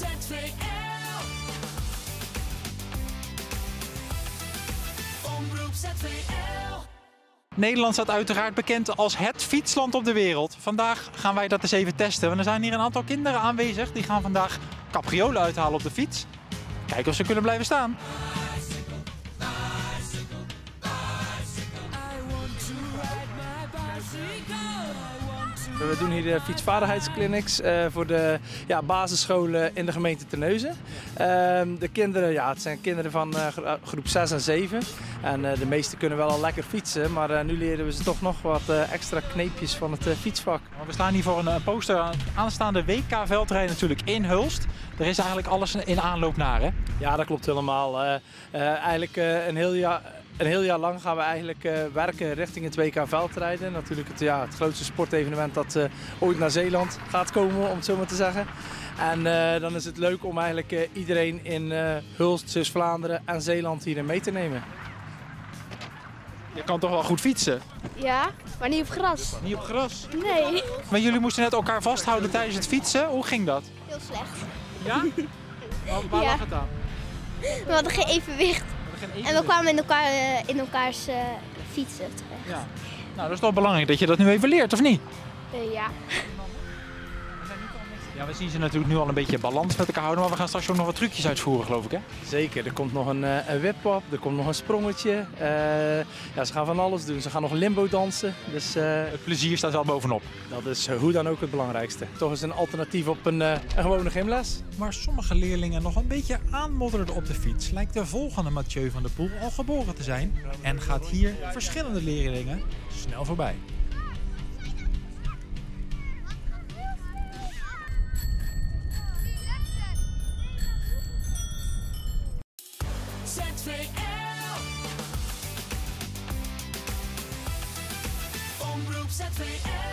ZVL. Omroep ZVL. Nederland staat uiteraard bekend als het fietsland op de wereld. Vandaag gaan wij dat eens even testen. Want er zijn hier een aantal kinderen aanwezig. Die gaan vandaag capriolen uithalen op de fiets. Kijken of ze kunnen blijven staan. We doen hier de fietsvaardigheidsclinics voor de basisscholen in de gemeente Terneuzen. De kinderen, het zijn kinderen van groep 6 en 7. En de meesten kunnen wel al lekker fietsen, maar nu leren we ze toch nog wat extra kneepjes van het fietsvak. We staan hier voor een poster aan aanstaande WK-veldrijden natuurlijk in Hulst. Er is eigenlijk alles in aanloop naar, hè? Ja, dat klopt helemaal. Eigenlijk een heel jaar lang gaan we eigenlijk werken richting het WK veldrijden. Natuurlijk het grootste sportevenement dat ooit naar Zeeland gaat komen, om het zo maar te zeggen. En dan is het leuk om eigenlijk iedereen in Hulst, Zeeuws-Vlaanderen en Zeeland hierin mee te nemen. Je kan toch wel goed fietsen? Ja, maar niet op gras. Niet op gras? Nee. Maar jullie moesten net elkaar vasthouden tijdens het fietsen. Hoe ging dat? Heel slecht. Ja? Waar Ja. lag het aan? We hadden geen evenwicht. En we kwamen in elkaars fietsen terecht. Ja. Nou, dat is toch belangrijk dat je dat nu even leert, of niet? Ja. Ja, we zien ze natuurlijk nu al een beetje balans met elkaar houden, maar we gaan straks ook nog wat trucjes uitvoeren, geloof ik, hè? Zeker, er komt nog een wip-wap, er komt nog een sprongetje. Ze gaan van alles doen. Ze gaan nog limbo dansen. Dus Het plezier staat wel bovenop. dat is hoe dan ook het belangrijkste. Toch is een alternatief op een gewone gymles. Waar sommige leerlingen nog een beetje aanmodderden op de fiets, lijkt de volgende Mathieu van der Poel al geboren te zijn en gaat hier verschillende leerlingen snel voorbij. ZVL. Omroep ZVL.